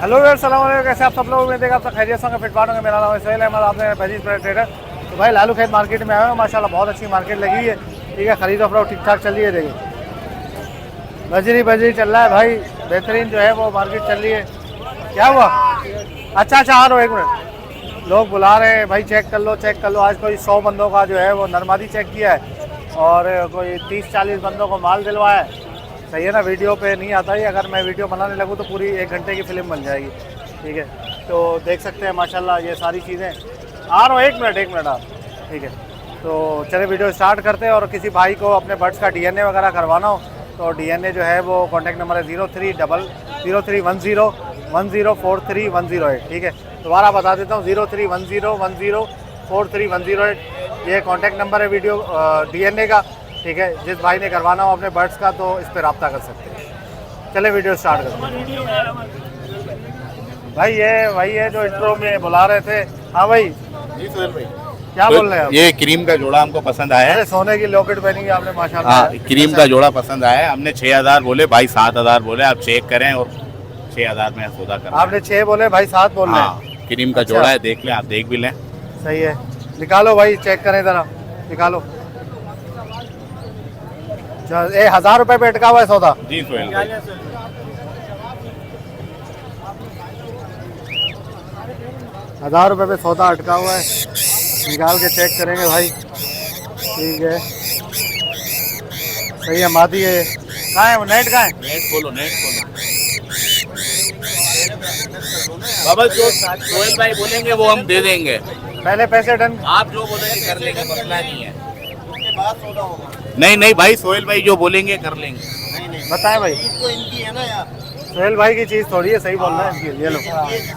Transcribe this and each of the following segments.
Hello यार, सलाम वालेकुम। कैसे आप सब लोग? उम्मीद है आप सब खैरियत से होंगे, फिट फाट होंगे। मेरा नाम है सोहेल अहमद, आपने बजीज ट्रेडर। तो भाई लालू खेत मार्केट में आए हो, माशाल्लाह बहुत अच्छी मार्केट लगी हुई है। ठीक है, खरीदो फरोख्त ठीक ठाक चल रही है। देखिए बजरी चल रहा है भाई, बेहतरीन जो है वो मार्केट चल रही है। क्या हुआ? अच्छा आ रहा हो, एक मिनट। लोग बुला रहे हैं भाई, चेक कर लो। आज कोई 100 बंदों का जो है वो नरमादी चेक किया है और कोई 30-40 बंदों को माल दिलवाया है। सही है ना, वीडियो पे नहीं आता ही। अगर मैं वीडियो बनाने लगूँ तो पूरी 1 घंटे की फिल्म बन जाएगी। ठीक है, तो देख सकते हैं माशाल्लाह ये सारी चीज़ें। आ रहा हूँ, एक मिनट आप। ठीक है, तो चले वीडियो स्टार्ट करते हैं। और किसी भाई को अपने बर्ड्स का DNA वगैरह करवाना हो तो DNA जो है वो कॉन्टैक्ट नंबर है 03003101043108। ठीक है, दोबारा बता देता हूँ, 031010433108। ये कॉन्टैक्ट नंबर है वीडियो DNA का। ठीक है, जिस भाई ने करवाना हो अपने बर्ड्स का तो इस पर रब्ता कर सकते हैं। चले वीडियो स्टार्ट करते हैं। भाई ये वही है जो इंट्रो में बुला रहे थे। हाँ भाई जी सोहेल भाई, क्या बोल रहे हैं आप? ये क्रीम का जोड़ा हमको पसंद आया है। सोने की लॉकेट पहनी है आपने माशाल्लाह। हाँ, क्रीम का जोड़ा पसंद आया है। हमने 6000 बोले, भाई 7000 बोले। आप चेक करें और 6000 में सौदा करें। आपने 6 बोले, भाई 7 बोल रहे हैं। हाँ, क्रीम का जोड़ा है, देख लें, आप देख भी लें। सही है, निकालो भाई, चेक करें जरा, निकालो। 1000 रुपए पे अटका हुआ है सौदा। जी सोहेल भाई, 1000 रुपए पे सौदा अटका हुआ है, निकाल के चेक करेंगे भाई। ठीक है, सही है, मादी है। कहाँ है वो? नेट कहाँ है? नेट खोलो। बाबा जो सोहेल भाई बोलेंगे वो हम दे देंगे। पहले पैसे डन। आप जो बोलेंगे कर लेंगे, मसला नहीं है। नहीं भाई, सोहेल भाई जो बोलेंगे कर लेंगे। बताएं भाई, तो इनकी है ना यार। सोहेल भाई की चीज़ थोड़ी है, सही बोल रहे हैं इनकी। ये लो,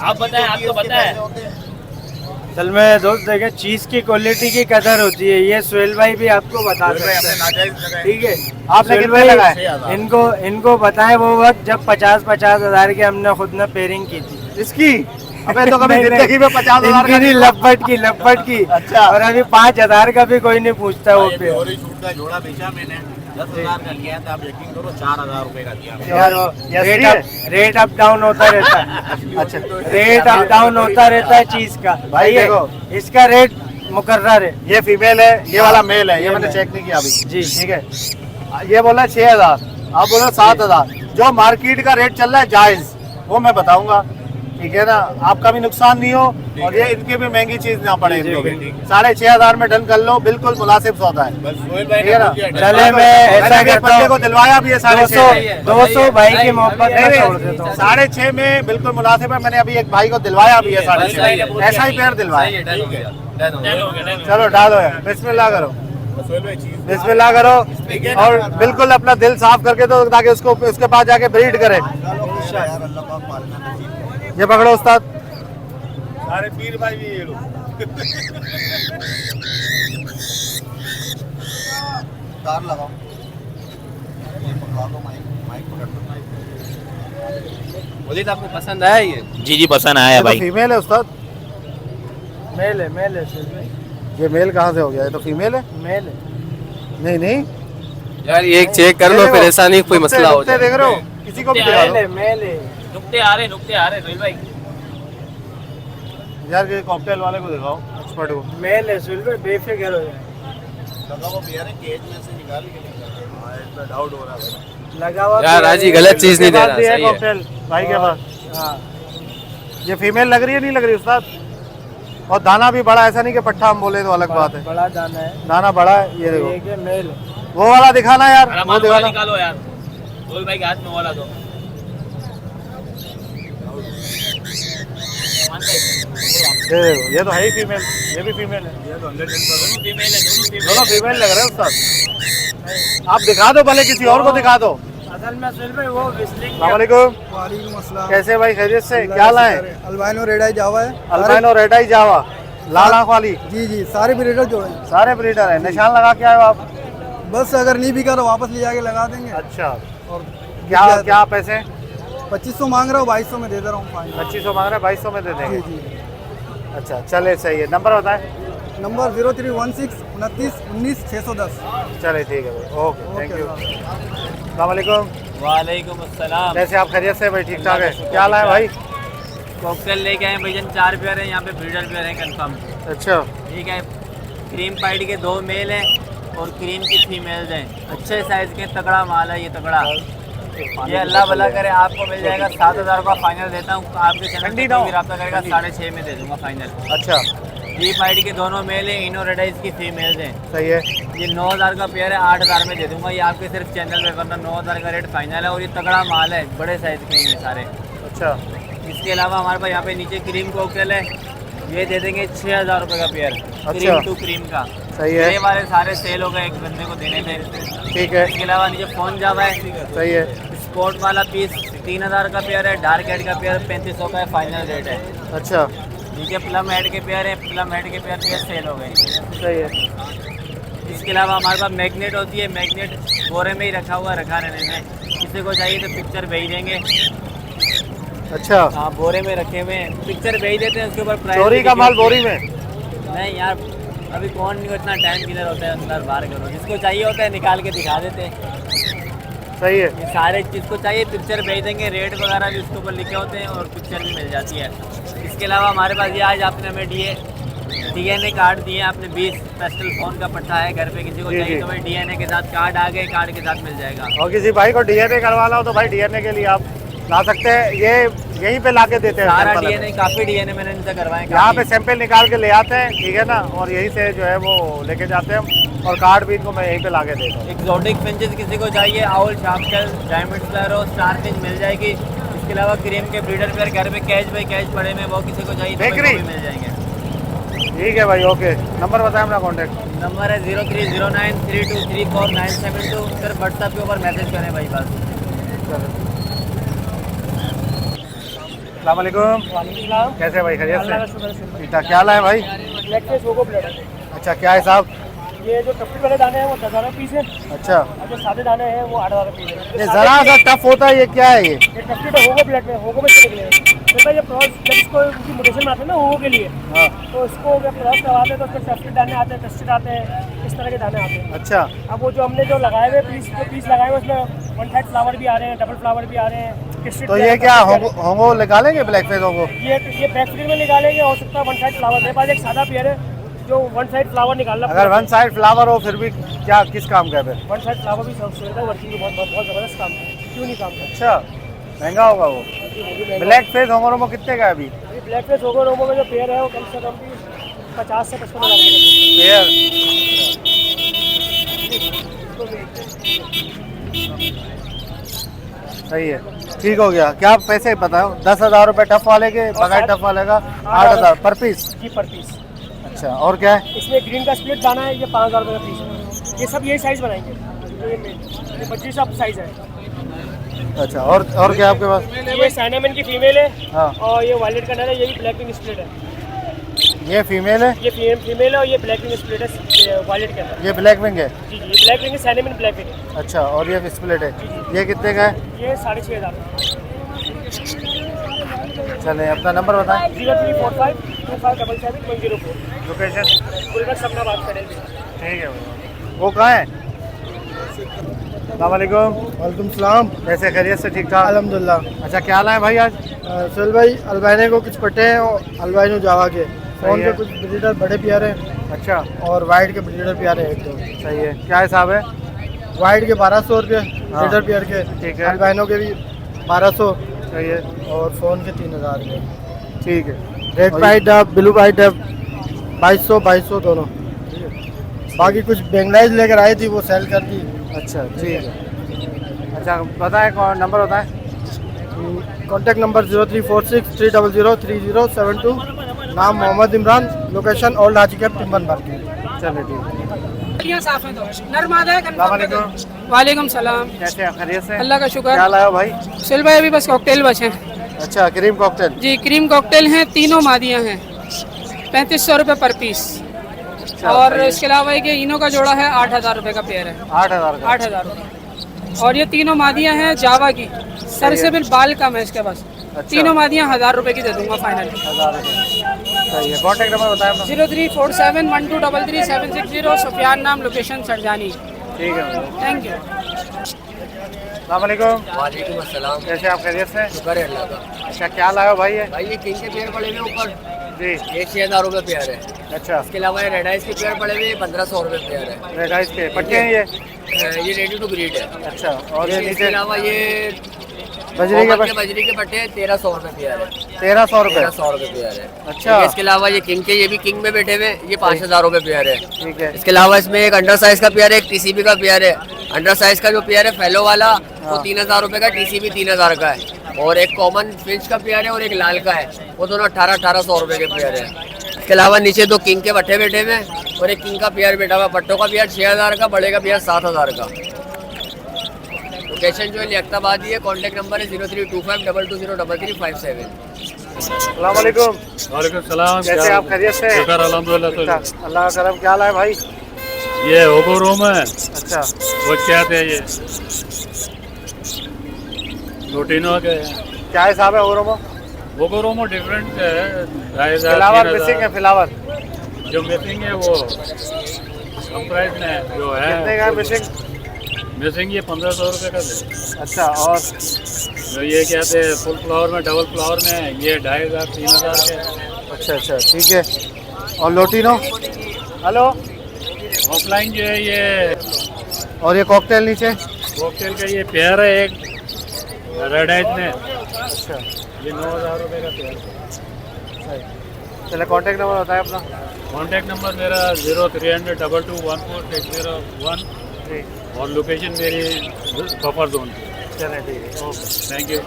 आप बताएं, आपको बताएं। चल में दोस्त देखे, चीज की क्वालिटी की कदर होती है, ये सोहेल भाई भी आपको बता सकते हैं। ठीक है, आपने सोहेल कितने लगाए? इनको बताएं वो वक्त जब 50-50 हजार की हमने खुद ने पेयरिंग की थी इसकी। अबे तो कभी जिंदगी में 50,000 का इनकी लपट की। अच्छा। और अभी 5000 का भी कोई नहीं पूछता वो पे। और छूट का जोड़ा बेचा मैंने, 10,000 का लिया था। आप यकीन करो 4,000 रुपए का दिया। यार रेट अप डाउन होता रहता है। अच्छा, रेट अप डाउन होता रहता है चीज का। भाई ये देखो, इसका रेट मुकर्रर है। ये फीमेल है, ये वाला मेल है। ये ये मैंने मेल। चेक नहीं किया अभी। जी। ठीक है, ये बोला 6000, आप बोल रहे 7000। जो मार्केट का रेट चल रहा है जायज, वो मैं बताऊंगा। ठीक है ना, आपका भी नुकसान नहीं हो और ये इनकी भी महंगी चीज ना पड़े इनको भी। 6500 में डन कर लो, बिल्कुल मुनासिब सौदा है। बस सोहेल भाई ठीक है ना? चले मैं ऐसा करता बंदे को हूँ, दिलवाया भी है 650। 200 भाई की मोहब्बत में छोड़ देता हूँ। 6.5 में बिल्कुल मुनासिब है। मैंने अभी एक भाई को दिलवाया भी है 6.5, ऐसा ही पेयर दिलवाया। चलो डालो यार, बिस्मिल्लाह करो, बिस्मिल्लाह करो और बिल्कुल अपना दिल साफ करके दो ताकि उसको उसके पास जाके ब्रीड करे। ये पकड़ो उस्ताद। सारे पीर भाई भी ये लो। तार लगाओ, ये पकड़ा दो, माइक पकड़ दो। बोलिए, आपको पसंद आया ये? जी पसंद आया ये तो फीमेल है उस्ताद। मेल है ये मेल कहाँ से हो गया? ये तो फीमेल है। मेल है। नहीं यार ये चेक कर लो, फिर ऐसा नहीं कोई मसला हो जाए। देख रहे हो, किसी को भी दिखा दो मेल है। नुक्ते आ रहे सोहेल भाई। यार। ये कॉकटेल वाले को दिखाओ, एक्सपर्ट को। मेल है सोहेल भाई, बेफिक्र हो जाए। डाउट हो रहा है। लगा हुआ यार राजी गलत चीज नहीं दे रहा, है सही है। कॉकटेल भाई के पास। हाँ, ये फीमेल लग रही है, नहीं लग रही उस्ताद? और दाना भी बड़ा, ऐसा नहीं कि पट्ठा हम बोले तो अलग बात है। बड़ा दाना है। दाना बड़ा है। ये देखो, ये मेल है। वो वाला दिखाना यार, वो दिखाना। निकालो यार, सोहेल भाई के हाथ में वाला दो। ये देखो, ये तो है ही फीमेल, ये भी फीमेल है। दोनों फीमेल लग रहे हैं उस्ताद। आप दिखा दो, भले किसी और को दिखा दो। असल में सोहेल भाई वो विस्लिंग। अस्सलाम वालेकुम। वालेकुम अस्सलाम। कैसे भाई, खैरियत से? क्या लाए? अल्बाइनो रेड आई जावा है। अल्बाइनो रेड आई जावा, लाल आंख वाली। जी सारे ब्रीडर जोड़े हैं। सारे ब्रीडर है। निशान लगा के आए हो आप? बस अगर नहीं बिका तो वापस ले जाके लगा देंगे। अच्छा, और क्या पैसे? 2500 मांग रहा हूँ, 2200 में दे दे रहा हूँ फाइनल। 2500 मांग रहे हैं, 2200 में दे जी देंगे। जी। अच्छा चले, सही है। नंबर बताएं। नंबर 0316 29 19 610। चले ठीक है भाई, ओके, थैंक यू। अस्सलाम वालेकुम। वालेकुम अस्सलाम। कैसे आप? खैरियत से भाई? ठीक ठाक है। क्या लाए भाई? कॉकटेल लेके आए भैया 4 पेयर है, यहाँ पे ब्रीडर पेयर है कंफर्म। अच्छा ठीक है, क्रीम पाइड के 2 मेल हैं और क्रीम की फीमेल्स हैं। अच्छे साइज के तगड़ा माल है ये, तगड़ा। ये अल्लाह भला करे आपको मिल जाएगा 7,000 का फाइनल देता हूँ। आपके चैनल पे कोई भी रब्ता करेगा 6.5 में दे दूंगा फाइनल। अच्छा डी पाइड के दोनों मेल हैं, इनो रेडाइज की फीमेल्स हैं। सही है। ये 9,000 का पेयर है, 8,000 में दे दूंगा ये आपके सिर्फ चैनल पे, वरना 9,000 का रेट फाइनल है। और ये तगड़ा माल है, बड़े साइज के हैं ये सारे। अच्छा इसके अलावा हमारे पास यहाँ पे नीचे क्रीम कॉकटेल है, ये दे देंगे 6,000 रुपये का पेयर। अच्छा। क्रीम टू क्रीम का। सही है। ये वाले सारे सेल हो गए एक बंदे को देने थे। ठीक है। इसके अलावा नीचे फोन जावा है, सही है। स्पोर्ट वाला पीस 3,000 का पेयर है। डार्क हेड का पेयर 3500 का है, फाइनल रेट है। अच्छा नीचे प्लम हेड के पेयर है, प्लम हेड के पेयर ये सेल हो गए। सही है। इसके अलावा हमारे पास मैग्नेट होती है, मैग्नेट बोरे में ही रखा हुआ, रखा रहने में। किसी को चाहिए तो पिक्चर भेज देंगे। अच्छा हाँ, बोरे में रखे हुए हैं, पिक्चर भेज देते हैं, उसके ऊपर प्राइस। चोरी का माल बोरी में? नहीं यार, अभी कौन नहीं, इतना टाइम किधर होता है अंदर बाहर करो। जिसको चाहिए होता है निकाल के दिखा देते हैं। सही है। ये सारे जिसको चाहिए पिक्चर भेज देंगे, रेट वगैरह भी उसके ऊपर लिखे होते हैं और पिक्चर भी मिल जाती है। इसके अलावा हमारे पास ये आज आपने हमें DNA कार्ड दिए हैं। आपने 20 पेस्टल फोन का पट्टा है घर पे, किसी को जी, चाहिए जी। तो भाई DNA के साथ कार्ड आ गए, कार्ड के साथ मिल जाएगा। और किसी भाई को डीएनए करवाना हो तो भाई डीएनए के लिए आप ला सकते हैं। ये यहीं पे लाके देते हैं सारा सैंपल DNA, काफ़ी DNA मैंने इनसे करवाए। यहाँ पे सैंपल निकाल के ले आते हैं, ठीक है ना, और यहीं से जो है वो लेके जाते हैं। और कार्ड भी इनको मैं यहीं पे लाके देता हूँ। एक्सोटिक फिंचेस किसी को चाहिए, owl, sharptail, diamond sparrow, star finch मिल जाएगी। इसके अलावा क्रीम के ब्रीडर पेयर घर पे कैच बाई कैच पड़े में, वो किसी को चाहिए तो बेकरी? वो भी मिल जाएंगे। ठीक है भाई, ओके। नंबर बताएं अपना कॉन्टैक्ट। नंबर है 0309323492 सिर्फ व्हाट्सएप के ऊपर मैसेज करें भाई बस। अस्सलाम वालेकुम। कैसे भाई, खैरियत से? ठीक ठाक। क्या हाल है भाई? अच्छा, क्या है साहब? ये जो टप्पी वाले दाने हैं वो 10,000 पीस है, अच्छा, और जो सादे दाने हैं वो 8,000 पीस है। ये जरा सा टफ होता है, ये क्या है ये? ये टप्पी तो होगो ब्लड में, होगो में से निकले हैं। तो भाई ये क्रॉस जब इसको उनकी मोटेशन में आते हैं ना होगो के लिए, हाँ। तो इसको जब क्रॉस करवाते हैं तो उसमें टफ्टी दाने आते हैं, टेस्टेड आते हैं, इस तरह के दाने आते हैं। अच्छा अब वो जो हमने जो लगाए हुए पीस लगाए हुए उसमें 1 साइड फ्लावर भी आ रहे हैं, डबल फ्लावर भी आ रहे हैं। टेस्टेड तो ये क्या होंगो निकालेंगे, ब्लैक फेस होंगो? ये बैक फीड में निकालेंगे। हो सकता है 1 साइड फ्लावर। मेरे पास एक सादा पेयर है जो 1 साइड फ्लावर निकालना। अगर 1 साइड फ्लावर हो फिर भी क्या, किस काम का है फिर? 1 साइड फ्लावर भी सुविधा वर्किंग की बहुत ज़बरदस्त काम है। क्यों नहीं काम करता? अच्छा, महंगा होगा वो। ब्लैक फेस होंगो कितने का है अभी? अभी ब्लैक फेस होगो रोमो में जो पेयर है वो कम से कम भी 50 से 55 हज़ार पेयर? सही है, ठीक हो गया। क्या पैसे बताओ? 10,000 रुपये टफ वाले के, बगैर टफ वाले का 8,000 पर पीस? की पर पीस। अच्छा, और क्या है? इसमें ग्रीन का स्प्लिट दाना है, ये 5,000 रुपये का पीस है। ये सब यही साइज़ बनाएंगे, ये 25 सब साइज़ है। अच्छा, और क्या है आपके पास? ये साइनामन की फीमेल है, हाँ। और ये वायलेट का नर है, यही ब्लैक विंग स्प्लिट है। ये फीमेल है? ये फीमेल है और ये ब्लैक विंग स्प्लिट है वायलेट के अंदर। ये ब्लैक विंग है? जी जी, ये ब्लैक विंग है, साइनामन ब्लैक विंग है। अच्छा, और ये स्प्लिट है? ये कितने का है? ये 6,500। चले, अपना नंबर बताएं। 0345 2577 104। लोकेशन? गुलबर्ग सपनाबाद करेल। ठीक है भैया। वो कहाँ है? अस्सलामुअलैकुम। वालेकुम सलाम। कैसे, खैरियत से? ठीक ठाक, अल्हम्दुलिल्लाह। अच्छा, क्या हाल है भाई आज? सोहेल भाई, अल्बाइनो को कुछ पट्टे हैं और अल्बाइनो जावा के फोन है। के कुछ ब्रीडर बड़े प्यारे हैं अच्छा, और वाइट के ब्रीडर प्यारे हैं एक दो। सही है। क्या हिसाब है? वाइट के 1,200 रुपये, हाँ। ब्रीडर प्यार के। ठीक है। अल्बाइनो के भी 1,200 सही है, और फ़ोन के 3,000 रुपये। ठीक है। रेड और white dub, blue white dub 2,200 दोनों। बाकी कुछ बेंगलाइज लेकर आई थी, वो सेल कर दी। अच्छा, ठीक है। अच्छा, बताएं कौन नंबर बताएं। Contact number 0346 300 3072। नाम मोहम्मद इमरान। लोकेशन ओल्ड हाजी कैंप, टिम्बन मार्केट। चलिए, ठीक है। साफ है तो नरमादा है। अस्सलामुअलैकुम। वालेकुम सलाम। कैसे हैं, खैरियत से? अल्लाह का शुक्र। क्या लाया भाई? सुल भाई अभी बस कॉकटेल बचे हैं। अच्छा, क्रीम कॉकटेल? जी, क्रीम कॉकटेल हैं, तीनों मादियाँ हैं, 3500 रुपये पर पीस। और इसके अलावा एक इनो का जोड़ा है, 8,000 रुपये का पेयर है। 8,000 का? 8,000 रुपये। और ये तीनों मादियाँ हैं जावा की, सर से बिल बाल कम है इसके पास। अच्छा। तीनों मादियाँ 1,000 रुपये की दे दूंगा फाइनल। 1,000 रुपये। सही है। कॉन्टैक्ट नंबर बताएं अपना। 0347 1233 760। सुफियान नाम, लोकेशन सरजानी। ठीक है। Thank you. अस्सलामुअलैकुम। वालेकुम अस्सलाम। कैसे आप खैरियत से? शुक्र है अल्लाह का। अच्छा क्या लाए हो भाई ये? भाई ये किंग के पेड़ पड़े हुए ऊपर, जी ये 6000 रुपये पेयर है। अच्छा इसके अलावा ये रेड आइस के पेड़ पड़े हुए 1500 रुपये पेयर है। रेड आइस के पट्टे हैं ये रेडी टू ब्रीड है। अच्छा और ये इसके नीचे अलावा ये बजरी के मोहम्मद के बजरी के पट्टे 1300 रुपये पेयर है। 1300 रुपये। 1300 रुपये पेयर है। अच्छा इसके अलावा ये किंग के, ये भी किंग में बैठे हुए, ये 5000 रुपये पेयर है। ठीक है। इसके अलावा इसमें एक अंडर साइज का पेयर है, एक टीसीबी का पेयर है। अंडर साइज का जो पेयर है फेलो वाला वो 3000 रुपये का, टीसीबी 3000 का है। और एक कॉमन फिंच का पेयर है और एक लाल का है, वो दोनों 1800 रुपये के पेयर है। इसके अलावा नीचे दो किंग के पट्टे बैठे हुए और एक किंग का पेयर बैठा हुआ। पट्टों का पेयर 6000 का, बड़े का पेयर 7000 का। लोकेशन जो है लियाकताबाद है। कॉन्टैक्ट नंबर है 0325220357। अस्सलाम वालेकुम। वालेकुम सलाम। कैसे आप खैरियत से? शुक्र अल्हम्दुलिल्लाह। अच्छा अल्लाह का करम। क्या लाए भाई? ये ओगो रोम है। अच्छा वो क्या थे ये रोटिनो के क्या हिसाब है ओरोमो? ओगो रोमो डिफरेंट है। फ्लावर मिसिंग है फ्लावर। जो मिसिंग है वो कम प्राइस में जो है। कितने का मिसिंग? मिसिंग ये 1500 रुपये का है। अच्छा और जो ये कहते हैं फुल फ्लावर में, डबल फ्लावर में ये 2500 3000 के। अच्छा अच्छा ठीक है। और लोटिनो? हेलो। ऑफलाइन जो है ये, और ये कॉकटेल नीचे? कॉकटेल का ये पेयर है एक रेड आइज में, अच्छा ये 9000 रुपये का पेयर है। चलो कॉन्टैक्ट नंबर बताएं अपना। कॉन्टैक्ट नंबर मेरा 0300 221461 जी और लोकेशन मेरी बफर जोन। चलें ठीक है ओके थैंक यू।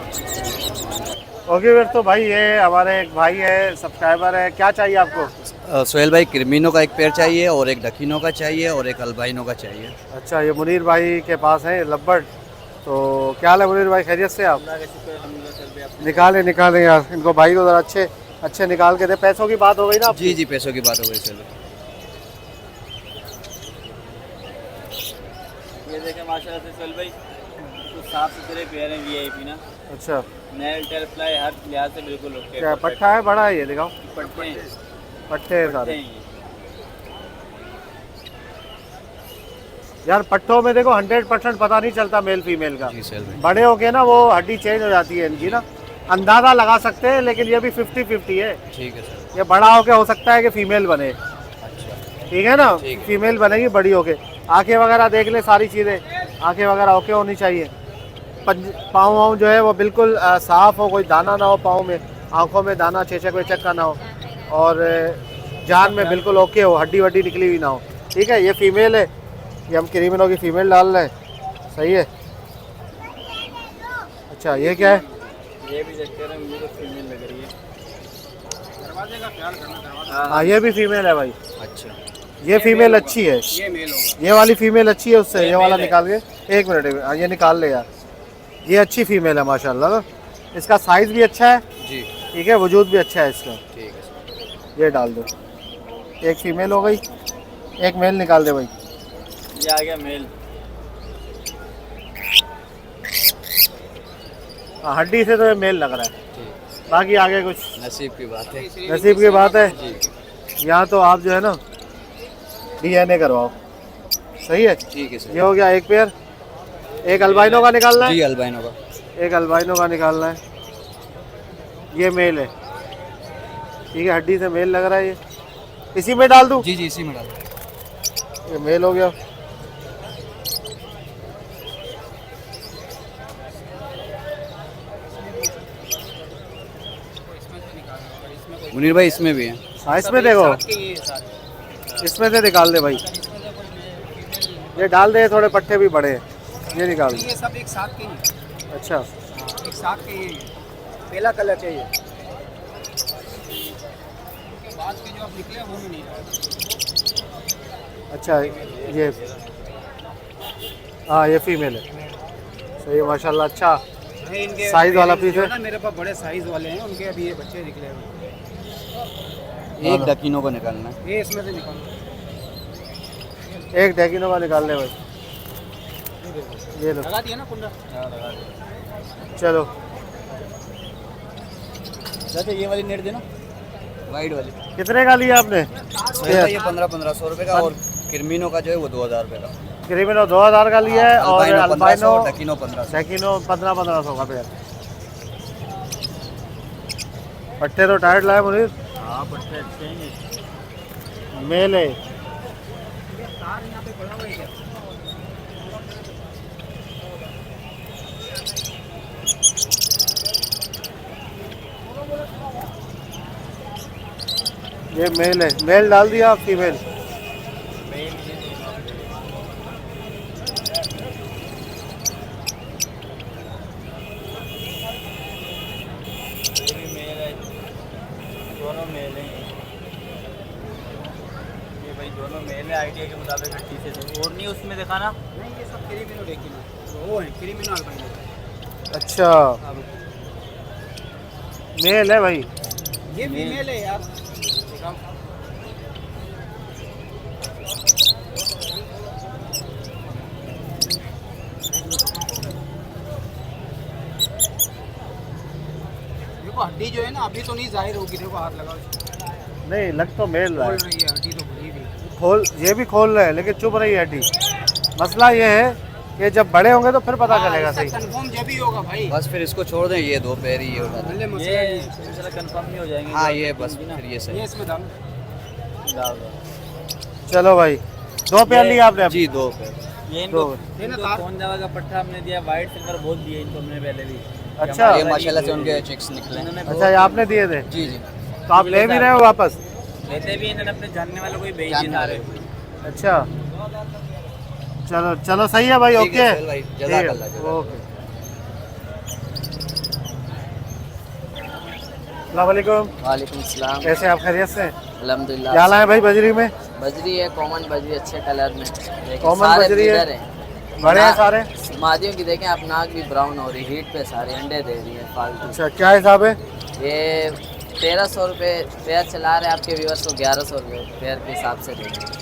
ओके फिर तो भाई ये हमारे एक भाई है, सब्सक्राइबर है, क्या चाहिए आपको? सोहेल भाई क्रिमिनो का एक पेयर चाहिए और एक डकीनो का चाहिए और एक अल्बाइनो का चाहिए। अच्छा ये मुनीर भाई के पास है लब्बड़। तो क्या हाल है मुनीर भाई, खैरियत से आप? निकालें निकालें यार इनको भाई को ज़रा अच्छे अच्छे निकाल के दे। पैसों की बात हो गई ना? जी जी पैसों की बात हो गई सर। ये देखें माशाल्लाह से सोहेल भाई, तो साफ सुथरे पेयर हैं वीआईपी ना। अच्छा नेल टेल फ्लाई हर लिहाज से बिल्कुल ओके। क्या पट्टा है बड़ा है ये? दिखाओ पट्टे हैं, पट्टे हैं पट्टे सारे हैं ये। यार। पट्टों में देखो 100% पता नहीं चलता मेल फीमेल का। जी सोहेल भाई। बड़े होके ना वो हड्डी चेंज हो जाती है इनकी ना, अंदाज़ा लगा सकते हैं, लेकिन ये भी 50-50 है। ठीक है सर। ये बड़ा होके हो सकता है कि फीमेल बने। अच्छा ठीक है ना? ठीक है। फीमेल बनेगी बड़ी होके। आंखें वगैरह देख ले, सारी चीज़ें आंखें वगैरह ओके होनी चाहिए। पाँव वाँव जो है वो बिल्कुल साफ़ हो, कोई दाना ना हो पाँव में, आंखों में दाना चेचक वेचक का ना हो, और जान में बिल्कुल ओके हो, हड्डी वड्डी निकली हुई ना हो। ठीक है। ये फीमेल है, ये हम क्रीमिनो की फ़ीमेल डाल रहे हैं। सही है। अच्छा ये क्या है? ये भी चेक करें, मुझे तो फीमेल लग रही है। दरवाजे का ख्याल करना। हाँ ये भी फीमेल है भाई। अच्छा ये फीमेल अच्छी है। ये मेल होगा। ये वाली फीमेल अच्छी है उससे। ये वाला मेल है। निकाल के एक मिनट। हाँ ये निकाल ले यार। ये अच्छी फीमेल है माशाल्लाह ना। इसका साइज़ भी अच्छा है। जी ठीक है। वजूद भी अच्छा है इसका। ठीक है सर। ये डाल दो। एक फीमेल हो गई, एक मेल निकाल दे भाई। ये आ गया मेल। हाँ हड्डी से तो ये मेल लग रहा है, ठीक बाकी आगे कुछ नसीब की बात है। नसीब की बात है। जी यहाँ तो आप जो है ना DNA करवाओ। सही है। ठीक है सर। ये हो गया एक पेयर। एक अल्बाइनो का निकालना है। जी अल्बाइनो का। एक अल्बाइनो का निकालना है। ये मेल है। ठीक है। हड्डी से मेल लग रहा है। ये इसी में डाल दूँ? जी जी इसी में डाल दो। ये मेल हो गया। मुनीर भाई इसमें भी है। हाँ इसमें देखो, इसमें से निकाल दे भाई। ये डाल दे, थोड़े पट्टे भी बड़े हैं। ये निकाल दे। ये सब एक साथ के ही, अच्छा एक साथ के ही पहला कलर चाहिए। बाद के जो आप निकले वो भी नहीं। अच्छा ये हाँ ये फीमेल है। सही है माशाल्लाह। अच्छा इनके साइज वाला पीस है। ना मेरे पास बड़े साइज वाले हैं, उनके अभी ये बच्चे निकले हैं। एक डकीनो को निकालना है। ये इसमें से निकालो। एक डैकिनो का निकाल ले भाई। ये लो। लगा दिया ना कुंडा। चलो चाचा ये वाली नेट देना, वाइड वाली। कितने का लिया आपने? ये 1500 रुपये का और क्रिमिनो का जो है वो 2000 रुपये का। क्रिमिनो 2000 का लिया है और अल्बाइनो 1500 अल्बाइनो और डकिनो 1500। सेकिनो 1500 का पेयर। पट्टे तो टाइट लाए मुनीर। हाँ पट्टे अच्छे हैं। मेल है। ये मेल है। मेल डाल दिया आप फीमेल? दोनों मेल हैं ये भाई, दोनों मेल है आईडिया के मुताबिक 38 से। और नहीं उसमें देखा ना? नहीं ये सब क्रीमिनो देखिए, वो है क्रीमिनो अल्बाइनो। अच्छा मेल है भाई। ये फीमेल है यार। देखो हड्डी जो है ना अभी तो नहीं जाहिर होगी, देखो हाथ लगाओ। नहीं लग तो मेल रहा खोल है। रही है हड्डी तो खुली भी। खोल, ये भी खोल रहे हैं लेकिन चुप रही है हड्डी। मसला ये है कि जब बड़े होंगे तो फिर पता चलेगा सही। कंफर्म जब ही होगा भाई। बस फिर इसको छोड़ दें, ये 2 पैर ही ये उठा दें। पहले ये मसला ये है। इंशाल्लाह कंफर्म नहीं हो जाएंगे। हाँ ये बस फिर ये सही। ये इसमें डाल। चलो भाई 2 पेयर लिया आपने अब? जी 2 पैर। ये इनको ये ना इनको तार- कौन दवा का पट्टा हमने दिया, वाइट सिल्वर बहुत दिए इनको हमने पहले भी। अच्छा ये माशाल्लाह से उनके चिक्स निकले। इन्होंने अच्छा ये आपने दिए थे? जी जी। तो आप ले भी रहे हो वापस? लेते भी इन्होंने अपने जानने वालों को ही भेज दिए सारे। अच्छा चलो चलो सही है भाई। ठीक ओके है, चल भाई, ठीक है, जज़ाकल्लाह, जज़ाकल्लाह। ओके। अस्सलाम वालेकुम। वालेकुम सलाम। कैसे आप खैरियत से? अल्हम्दुलिल्लाह। क्या लाए भाई बजरी में? बजरी है, कॉमन बजरी, अच्छे कलर में। देखिए, कॉमन सारे बजरी है? ब्रीडर हैं। बड़े हैं सारे? मादियों की देखें आप, नाक भी ब्राउन हो रही, हीट पे सारे अंडे दे रही है फालतू। अच्छा क्या हिसाब है? ये 1300 रुपये पेयर चला रहे हैं, आपके व्यूअर्स को 1100 रुपये पेयर के हिसाब से देंगे।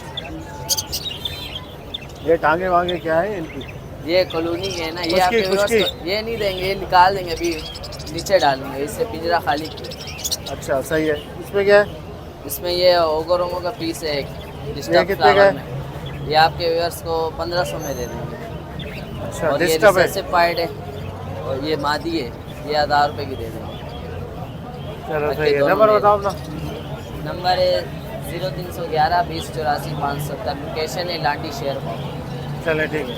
ये टांगे वांगे क्या है इनकी? ये कॉलोनी है ना, ये खुशकी, आपके व्यूअर्स खुशकी। को ये नहीं देंगे, ये निकाल देंगे, अभी नीचे डालेंगे, इससे पिंजरा खाली किया। अच्छा सही है। इसमें क्या है? इसमें ये ओगोरोमो का पीस है एक, ये डिस्टर्ब कितने का फ्लावर है? में। ये आपके व्यूअर्स को 1500 में दे देंगे। अच्छा और ये डिस्टर्ब है। रिसेसिव पाइड है और ये मादी है, ये 1000 रुपये की दे देंगे। चलो बाकी सही है। दोनों नंबर में- बताओ अपना। नंबर है 0311 20 84 570। लोकेशन है लाठी शेयर पाओ। चले ठीक है।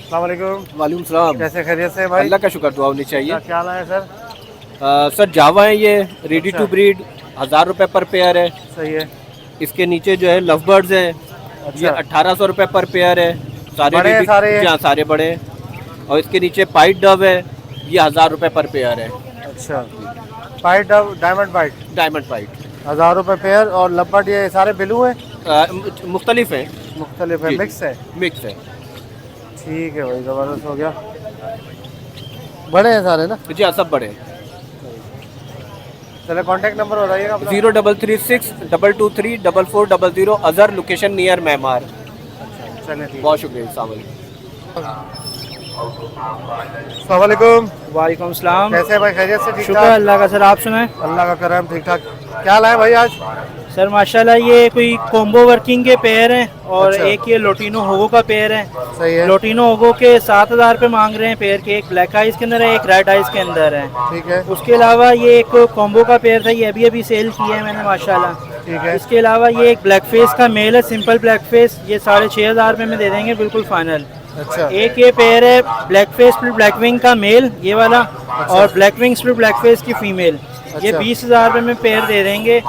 अस्सलाम वालेकुम। वालेकुम सलाम। कैसे खैरियत से भाई? अल्लाह का शुक्र, दुआ होनी चाहिए। क्या लाए सर? सर जावा है, ये रेडी अच्छा। टू ब्रीड, 1000 रुपये पर पेयर है। सही है। इसके नीचे जो है लव बर्ड्स हैं, ये अच्छा 1800 रुपये पर पेयर है। सारे बड़े हैं रेडी- सारे ये? जी हाँ, सारे बड़े हैं। और इसके नीचे पाइट डव है, ये 1000 रुपये पर पेयर है। अच्छा पाइट डायमंड पाइट डायमंड पाइट 1000 रुपये पेयर। और लब्बट ये सारे ब्लू है? मुख्तलिफ है, मुख्तलिफ है, जी। मिक्स है? मिक्स है। ठीक है भाई ज़बरदस्त हो गया। बड़े हैं सारे ना? जी हाँ, सब बड़े हैं। चलो कांटेक्ट नंबर बताइएगा अपना। 0336 223 4400 अजहर, लोकेशन नियर मेहमार। चलिए ठीक है। बहुत शुक्रिया। अस्सलाम वालेकुम। अस्सलाम वालेकुम। वालेकुम सलाम। कैसे हैं भाई? खैरियत से? ठीक शुक्र ठाक? अल्लाह का। सर आप सुनाएं? अल्लाह का करम ठीक ठाक। क्या लाए भाई आज? सर माशाल्लाह ये कोई कॉम्बो वर्किंग के पेयर हैं और अच्छा। एक ये लोटिनो होगो का पेयर है। सही है। लोटिनो होगो के 7000 रुपये मांग रहे हैं पेयर के। एक ब्लैक आइस के अंदर है, एक रेड आइस के अंदर है। ठीक है उसके अलावा ये एक कॉम्बो का पेयर था, ये अभी अभी सेल किया है मैंने माशाल्लाह। ठीक है। इसके अलावा ये एक ब्लैक फेस का मेल है, सिंपल ब्लैक फेस, ये 6500 रुपये में दे देंगे बिल्कुल फाइनल। अच्छा एक ये पेयर है black face split black wing का मेल, ये वाला, और black wing split black face की फीमेल। ये अच्छा। 20,000 रुपये में पेयर दे देंगे।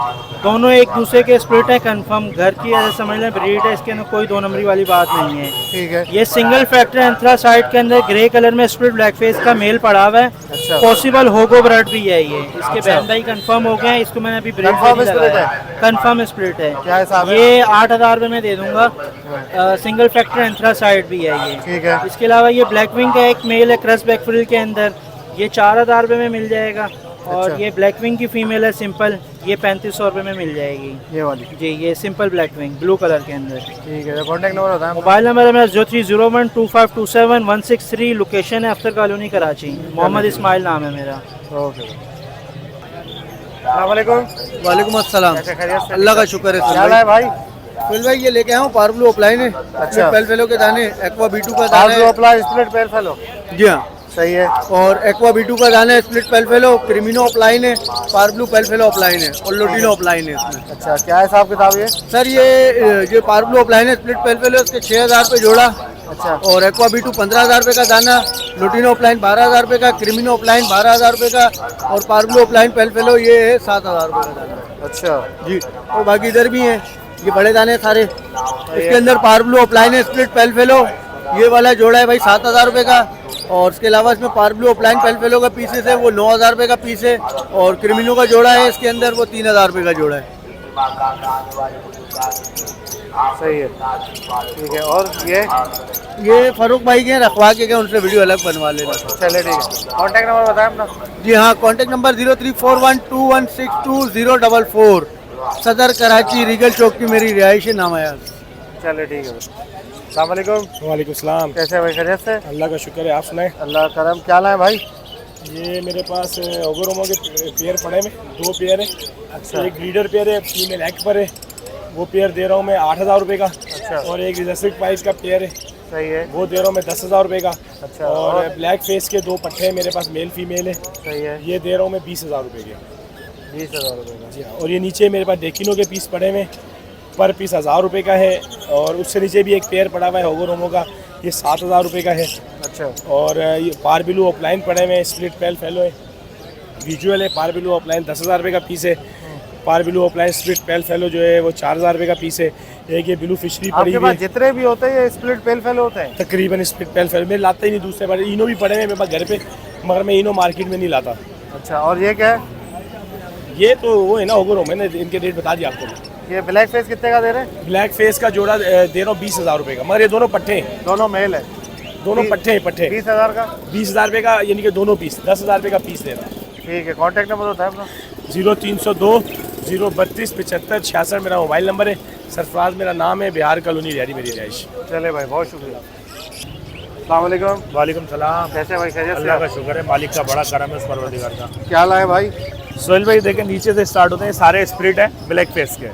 दोनों एक दूसरे के स्प्लिट है, कंफर्म घर की ऐसे समझ लें ब्रीड है, इसके अंदर कोई 2 नंबरी वाली बात नहीं है। ठीक है। ये सिंगल फैक्टर एंथ्रासाइड के अंदर ग्रे कलर में स्प्लिट ब्लैक फेस का मेल पड़ा हुआ है। अच्छा। पॉसिबल होगो ब्रड भी है ये। इसके अच्छा। बहन भाई कंफर्म हो गए हैं, इसको मैंने अभी ब्रीड Confirm split है? कंफर्म स्प्लिट है। क्या हिसाब है? ये 8,000 रुपये में दे दूंगा। सिंगल फैक्टर एंथ्रासाइड भी है ये। ठीक है। इसके अलावा ये ब्लैक विंग का एक मेल है क्रस बैक फ्रिल के अंदर, ये 4,000 रुपये में मिल जाएगा। और अच्छा। ये ब्लैक विंग की फीमेल है सिंपल, ये 3500 रुपये में मिल जाएगी। ये वाली? जी ये simple black wing blue colour के अंदर। ठीक है। कॉन्टैक्ट नंबर बताएं। मोबाइल नंबर है मेरा 03012527 लोकेशन है अफ्तर कॉलोनी कराची। मोहम्मद इस्माइल नाम है मेरा। ओके। अस्सलाम वालेकुम। वालेकुम अस्सलाम। कैसे खैरियत से? अल्लाह का शुक्र है क्या सर लाए भाई? फिर भाई ये लेके आया हूँ पार्बलू ऑफलाइन है। अच्छा, पेलफेलो के दाने, एक्वा B2 का दाना पार्बलू ऑफलाइन स्प्लिट पेलफेलो। जी हाँ, सही है। और एक्वा B2 का दाना है, स्प्लिट पेलफेलो, क्रिमिनो ऑफलाइन है, पार्बलू पेलफेलो ऑफलाइन है और लोटिनो ऑफलाइन है इसमें। अच्छा, क्या हिसाब किताब ये? सर ये पार्बलू ऑफलाइन है, स्प्लिट पेलफेलो उसके 6,000 रुपये जोड़ा। अच्छा, और एक्वा B2 15,000 रुपये का दाना, लोटिनो ऑफलाइन 12,000 रुपये का, क्रिमिनो ऑफलाइन 12,000 रुपये का और पार्बलू ऑफलाइन पेलफेलो ये है 7,000 रुपये का दाना। अच्छा जी, और बाकी इधर भी हैं ये बड़े दाने सारे। इसके अंदर पार्बलू ऑफलाइन है, स्प्लिट पेलफेलो ये वाला जोड़ा है भाई 7,000 रुपये का। और इसके अलावा इसमें पार्बलू ऑफलाइन पेलफेलो का पीसेस है वो 9,000 रुपये का पीस है। और क्रिमिनो का जोड़ा है इसके अंदर वो 3,000 रुपये का जोड़ा है। सही है, ठीक है। और ये फारूक भाई के हैं, रखवा के उनसे वीडियो अलग बनवा लेना। चले, ठीक है। कॉन्टैक्ट नंबर बताएं अपना। जी हाँ, कॉन्टैक्ट नंबर 034121620044, सदर कराची रीगल चौक की मेरी रिहायशी नाम है। चले, ठीक है। अस्सलाम वालेकुम। वालेकुम सलाम। कैसे हैं भाई, खैरियत से? अल्लाह का शुक्र है, आप सुनाएं। अल्लाह करम। क्या लाए भाई? ये मेरे पास ओगरोमो के पेयर पड़े में 2 पेयर है। अच्छा, एक ब्रीडर पेयर है, फीमेल एक्ट पर है, वो पेयर दे रहा हूँ मैं 8,000 रुपये का। अच्छा, और एक रिजर्सिक प्राइस का पेयर है, सही है। वो दे रहा हूँ मैं 10,000 रुपये का। अच्छा, और ब्लैक फेस के 2 पट्टे हैं मेरे पास, मेल फीमेल है, सही है। ये दे रहा हूँ मैं 20,000 रुपये के। 20,000 रुपये का। जी हाँ। और ये नीचे मेरे पास डेकिनो के पीस पड़े में, पर पीस 1,000 रुपये का है। और उससे नीचे भी एक पेयर पड़ा हुआ है ओगरोमो का, ये 7,000 रुपये का है। अच्छा, और ये पार्बलू ऑफलाइन पड़े हुए हैं, स्प्लिट पेल फेलो है, विजुअल है। पार्बलू ऑफलाइन 10,000 रुपये का पीस है। पार्बलू ऑफलाइन स्प्लिट पेल फेलो जो है वो 4,000 रुपये का पीस है। एक ये ब्लू फिशरी पड़ी आपके हुई पास है, जितने भी होते हैं ये स्प्लिट पेलफेलो होते हैं? तकरीबन स्प्लिट पेल फेलो मैं लाता ही नहीं दूसरे बार। इनो भी पड़े हैं मेरे पास घर पे, मगर मैं इनो मार्केट में नहीं लाता। अच्छा, और ये क्या है? ये तो वो है ना ओगरोमो, मैंने इनके रेट बता दिया आपको। ये ब्लैक फेस कितने का दे रहे हैं? ब्लैक फेस का जोड़ा दे रहा हूँ 20,000 रुपये का, मगर ये दोनों पट्टे हैं, दोनों मेल है। दोनों पट्टे हैं, पट्टे 20,000 का। 20,000 रुपये का, यानी कि दोनों पीस 10,000 रुपये का पीस दे रहा हूँ। ठीक है, कॉन्टैक्ट नंबर होता है अपना? 0302 032 75 66 मेरा मोबाइल नंबर है। सरफराज मेरा नाम है, बिहार कॉलोनी रियारी मेरी रिहाइश। चले भाई, बहुत शुक्रिया। अस्सलाम वालेकुम। वालेकुम सलाम। कैसे भाई, खैरियत से? अल्लाह का शुक्र है, मालिक का बड़ा करम है, उस परवरदिगार का। क्या लाए भाई? सोहेल भाई देखें, नीचे से स्टार्ट होते हैं, सारे स्प्रिट है ब्लैक फेस के।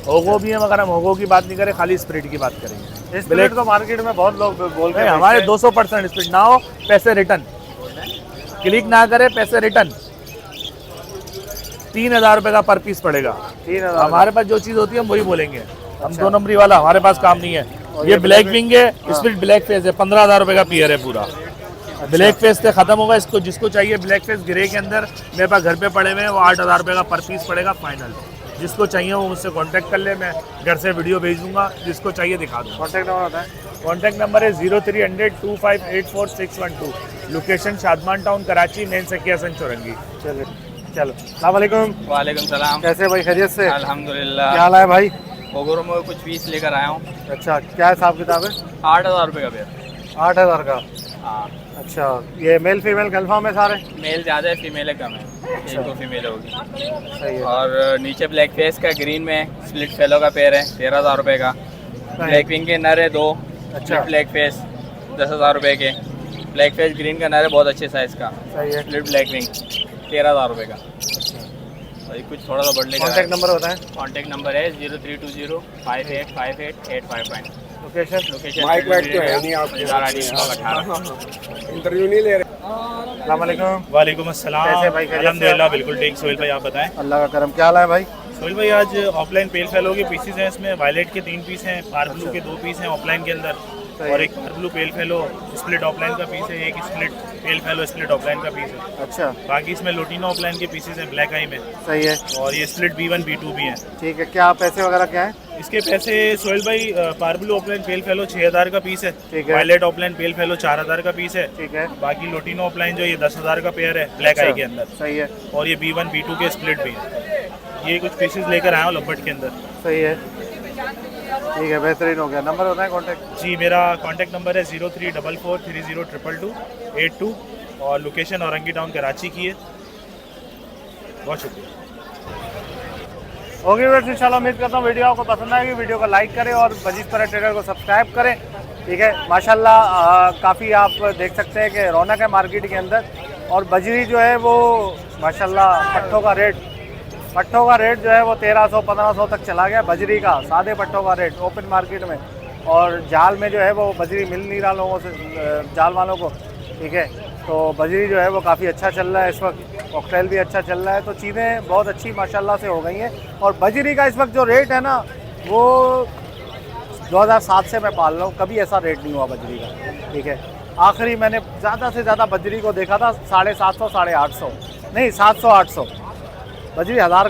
होगो भी है, मगर हम होगो की बात नहीं करें, खाली स्प्रिट की बात करेंगे। स्प्लिट तो मार्केट में बहुत लोग बोलते हैं, हमारे 200% स्प्रिट ना हो, पैसे रिटर्न, क्लिक ना करे पैसे रिटर्न। 3,000 रुपये का पर पीस पड़ेगा। 3,000। हमारे पास जो चीज़ होती है हम वही बोलेंगे, हम 2 नंबरी वाला हमारे पास काम नहीं है। ये ब्लैक विंग है, स्प्लिट ब्लैक फेस है, 15,000 रुपये का पेयर है पूरा। ब्लैक फेस से खत्म होगा, इसको जिसको चाहिए ब्लैक फेस ग्रे के अंदर मेरे पास घर पे पड़े हुए हैं, वो 8,000 रुपये का पर पीस पड़ेगा फाइनल। जिसको चाहिए वो मुझसे कांटेक्ट कर ले, मैं घर से वीडियो भेज दूंगा, जिसको चाहिए दिखा दूँगा। कॉन्टैक्ट नंबर होता है? कॉन्टैक्ट नंबर है 0300 2584 location Shadman town Karachi, main सकिया सन चौरंगी। चलो चलो। अस्सलाम वालेकुम। वालेकुम सलाम। कैसे भाई, खैरियत से? अल्हम्दुलिल्लाह। क्या लाए भाई? ओगरोमो में कुछ पीस लेकर आया हूँ। अच्छा, क्या हिसाब किताब है? 8,000 रुपये का पेयर। 8,000 का। हाँ, अच्छा, ये मेल फीमेल कन्फर्म है सारे? मेल ज़्यादा है, फीमेल कम है, एक 2 फीमेल होगी। सही है। और नीचे ब्लैक फेस का ग्रीन में स्प्लिट फेलो का पेयर है 13,000 रुपये का। ब्लैक विंग के नर है 2। अच्छा, ब्लैक फेस 10,000 रुपये के। ब्लैक फेस ग्रीन का नर है बहुत अच्छे साइज़ का। सही है। स्प्लिट ब्लैक विंग 13,000 रुपये का। भाई कुछ थोड़ा सा बढ़ लेगा। कॉन्टैक्ट नंबर होता है? कॉन्टैक्ट नंबर है 0320 5858 लोकेशन? लोकेशन माइक वाइक तो है नहीं आपके? इंटरव्यू नहीं ले रहे। अस्सलाम वालेकुम। वालेकुम अस्सलाम। कैसे भाई, खैरियत से? अल्हम्दुलिल्लाह बिल्कुल ठीक। सोहेल भाई आप बताएं। अल्लाह का करम। क्या लाए भाई? सोहेल भाई आज ऑफलाइन पेल फेलो के पीसेस हैं, इसमें वायलेट के 3 पीस हैं, पार्बलू के 2 पीस हैं ऑफलाइन के अंदर, और एक पार्बलू पेल फेलो स्प्लिट ऑफलाइन का पीस है, एक स्प्लिट पेल फेलो स्प्लिट ऑफलाइन का पीस है। अच्छा, बाकी इसमें लोटिनो ऑफलाइन के पीसेस हैं ब्लैक आई में, सही है। और ये स्प्लिट B1 B2 भी हैं। ठीक है, क्या पैसे वगैरह क्या है? इसके पैसे सोहेल भाई, पार्बलू ऑफलाइन पेल फेलो 6,000 का पीस है, ठीक है। वायलेट ऑफलाइन पेल फेलो 4,000 का पीस है, ठीक है। बाकी लोटिनो ऑफलाइन जो ये 10,000 का पेयर है ब्लैक आई के अंदर, सही है। और ये B1 B2 के स्प्लिट भी हैं। ये कुछ पीसेस लेकर आया हूँ लब्बट के अंदर। सही है, ठीक है, बेहतरीन हो गया। नंबर होता है कॉन्टैक्ट? जी, मेरा कॉन्टैक्ट नंबर है 0344 302282 और लोकेशन औरंगी टाउन कराची की है। बहुत शुक्रिया। ओके फ्रेंड्स, इंशाल्लाह उम्मीद करता हूँ वीडियो आपको पसंद आएगी। वीडियो को लाइक करें और बजीस्परा ट्रेडर को सब्सक्राइब करें। ठीक है, माशाल्लाह काफ़ी आप देख सकते हैं कि रौनक है मार्केट के अंदर, और बजरी जो है वो माशाल्लाह पट्टों का रेट पट्टों का रेट जो है वो 1300-1500 तक चला गया बजरी का, सादे पट्टों का रेट ओपन मार्केट में। और जाल में जो है वो बजरी मिल नहीं रहा लोगों से, जाल वालों को, ठीक है। तो बजरी जो है वो काफ़ी अच्छा चल रहा है इस वक्त, कॉकटेल भी अच्छा चल रहा है, तो चीज़ें बहुत अच्छी माशाल्लाह से हो गई हैं। और बजरी का इस वक्त जो रेट है ना वो 2007 से मैं पाल रहा हूँ, कभी ऐसा रेट नहीं हुआ बजरी का, ठीक है। आखिरी मैंने ज़्यादा से ज़्यादा बजरी को देखा था 750, 850, नहीं 700-800। बजरी हज़ार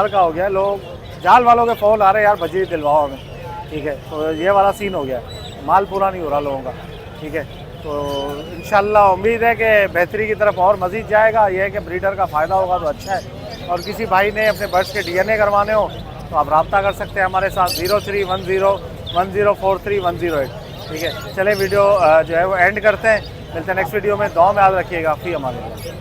का हो गया। लोग जाल वालों के फ़ोन आ रहे हैं यार बजरी दिलवाओ हमें, ठीक है। तो ये वाला सीन हो गया, माल पूरा नहीं हो रहा लोगों का, ठीक है। तो इंशाल्लाह उम्मीद है कि बेहतरी की तरफ और मज़ीद जाएगा। ये है कि ब्रीडर का फ़ायदा होगा तो अच्छा है। और किसी भाई ने अपने बर्ड्स के DNA करवाने हो तो आप रब्ता कर सकते हैं हमारे साथ 03101043-108, ठीक है। चले वीडियो जो है वो एंड करते हैं, मिलते हैं नेक्स्ट वीडियो में। दुआ में याद रखिएगा, फ़ी अमान अल्लाह।